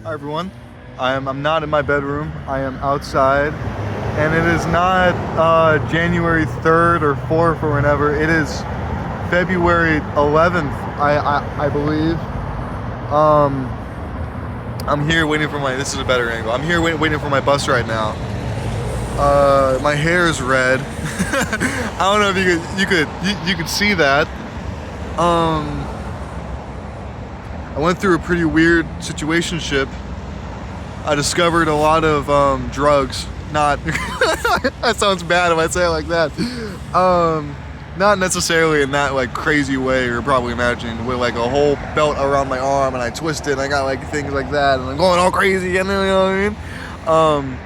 Hi everyone. I'm not in my bedroom. I am outside, and it is not January 3rd or 4th or whenever. It is February 11th, I believe. I'm here waiting for my. This is a better angle. I'm here waiting for my bus right now. My hair is red. I don't know if you could see that. I went through a pretty weird situationship. I discovered a lot of drugs. Not that sounds bad if I say it like that. Not necessarily in that like crazy way you're probably imagining, with like a whole belt around my arm and I twist it and I got like things like that and I'm going all crazy, and you know what I mean?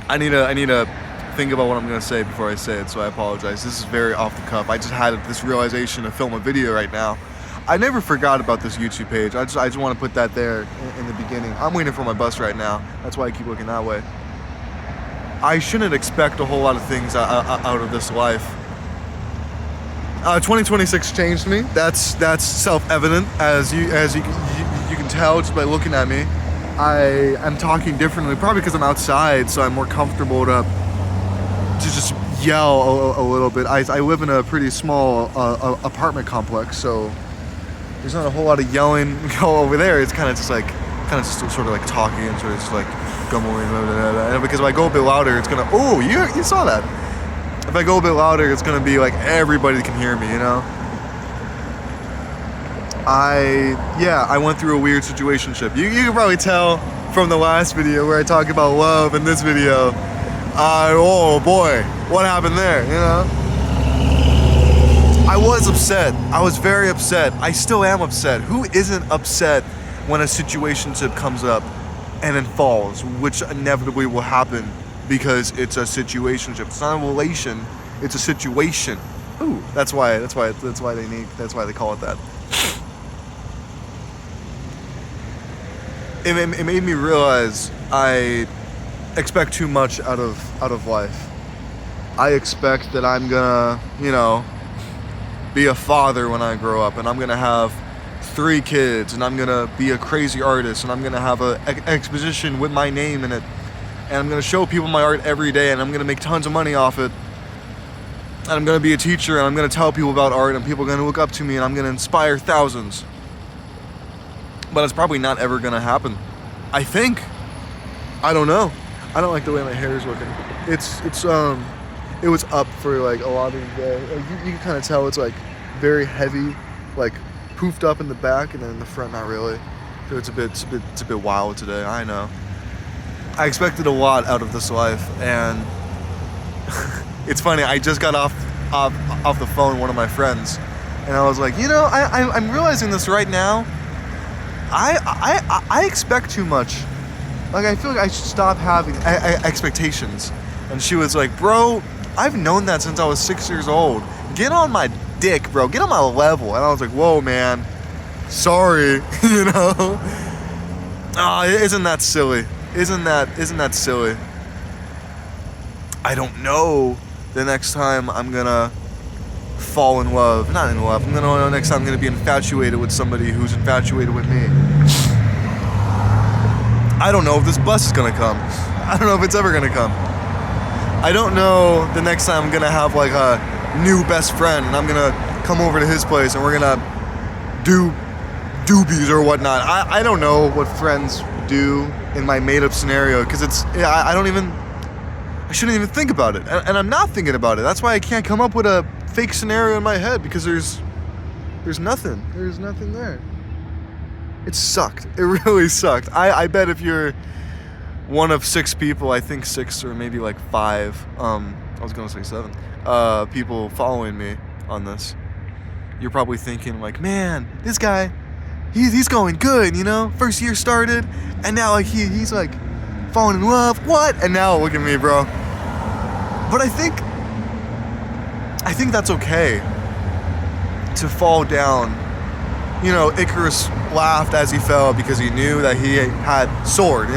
I need to think about what I'm gonna say before I say it, so I apologize. This is very off the cuff. I just had this realization to film a video right now. I never forgot about this YouTube page. I just want to put that there in the beginning. I'm waiting for my bus right now. That's why I keep looking that way. I shouldn't expect a whole lot of things out of this life. 2026 changed me. That's self-evident, as you can tell just by looking at me. I am talking differently, probably because I'm outside, so I'm more comfortable to just yell a little bit. I live in a pretty small apartment complex, so there's not a whole lot of yelling over there. It's kind of just sort of like talking and sort of just like gumbling. And because if I go a bit louder, it's gonna. Oh, you saw that. If I go a bit louder, it's gonna be like everybody can hear me. You know. I went through a weird situationship. You can probably tell from the last video where I talk about love, and this video. Oh boy, what happened there? You know. I was upset. I was very upset. I still am upset. Who isn't upset when a situationship comes up and then falls, which inevitably will happen because it's a situationship. It's not a relation. It's a situation. Ooh, that's why they call it that. It made me realize I expect too much out of life. I expect that I'm gonna, be a father when I grow up, and I'm gonna have 3 kids, and I'm gonna be a crazy artist, and I'm gonna have an exposition with my name in it, and I'm gonna show people my art every day, and I'm gonna make tons of money off it, and I'm gonna be a teacher, and I'm gonna tell people about art, and people are gonna look up to me, and I'm gonna inspire thousands. But it's probably not ever gonna happen. I think. I don't know. I don't like the way my hair is looking. It was up for like a lot of the day. Like, you can kind of tell it's like very heavy, like poofed up in the back, and then in the front not really. So it's a bit wild today. I know. I expected a lot out of this life, and it's funny. I just got off the phone with one of my friends, and I was like, I'm realizing this right now. I expect too much. Like, I feel like I should stop having expectations. And she was like, bro, I've known that since I was 6 years old. Get on my dick, bro. Get on my level. And I was like, whoa, man. Sorry, isn't that silly? Isn't that silly? I don't know the next time I'm gonna fall in love. Not in love. I'm gonna know next time I'm gonna be infatuated with somebody who's infatuated with me. I don't know if this bus is gonna come. I don't know if it's ever gonna come. I don't know the next time I'm gonna have like a new best friend and I'm gonna come over to his place and we're gonna do doobies or whatnot. I don't know what friends do in my made up scenario, because I shouldn't even think about it. And I'm not thinking about it. That's why I can't come up with a fake scenario in my head, because there's nothing. There's nothing there. It sucked. It really sucked. I bet if you're one of 6 people, I think 6 or maybe like 5, I was gonna say 7, people following me on this, you're probably thinking like, man, this guy, he's going good, first year started, and now like he's like falling in love, what? And now look at me, bro. But I think that's okay to fall down. Icarus laughed as he fell because he knew that he had soared,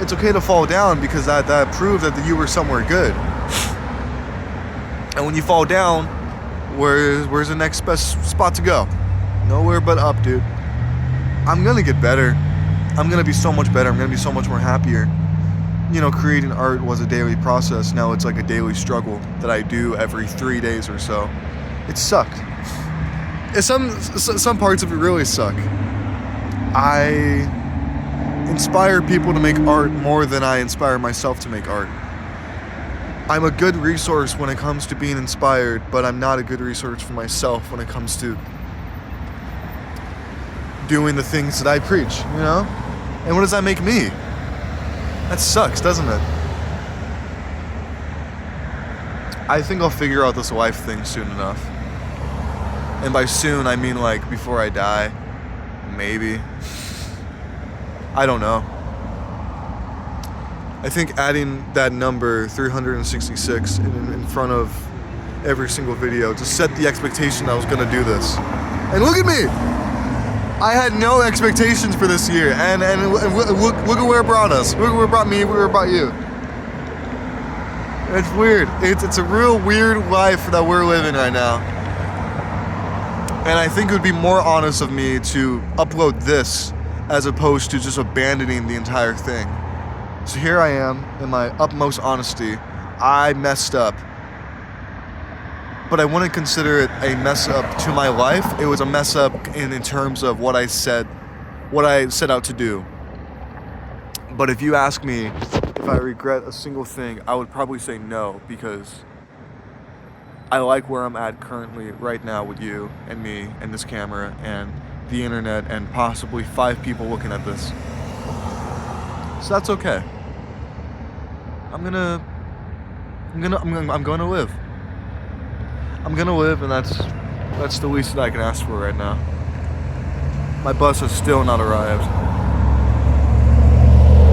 It's okay to fall down because that proved that you were somewhere good. And when you fall down, where's the next best spot to go? Nowhere but up, dude. I'm gonna get better. I'm gonna be so much better. I'm gonna be so much more happier. You know, creating art was a daily process. Now it's like a daily struggle that I do every 3 days or so. It sucked. Some parts of it really suck. I inspire people to make art more than I inspire myself to make art. I'm a good resource when it comes to being inspired, but I'm not a good resource for myself when it comes to doing the things that I preach, you know? And what does that make me? That sucks, doesn't it? I think I'll figure out this life thing soon enough. And by soon, I mean like before I die. Maybe. I don't know. I think adding that number 366 in front of every single video just set the expectation I was gonna do this. And look at me! I had no expectations for this year, and look at where it brought us. Look at where it brought me, where it brought you. It's weird. It's a real weird life that we're living right now. And I think it would be more honest of me to upload this as opposed to just abandoning the entire thing. So here I am, in my utmost honesty. I messed up. But I wouldn't consider it a mess up to my life. It was a mess up in terms of what I set out to do. But if you ask me if I regret a single thing, I would probably say no, because I like where I'm at currently right now with you and me and this camera and the internet and possibly 5 people looking at this. So that's okay. I'm gonna live. I'm gonna live, and that's the least that I can ask for right now. My bus has still not arrived.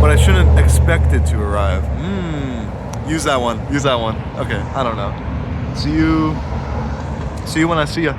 But I shouldn't expect it to arrive. Use that one. Okay, I don't know. See you when I see ya.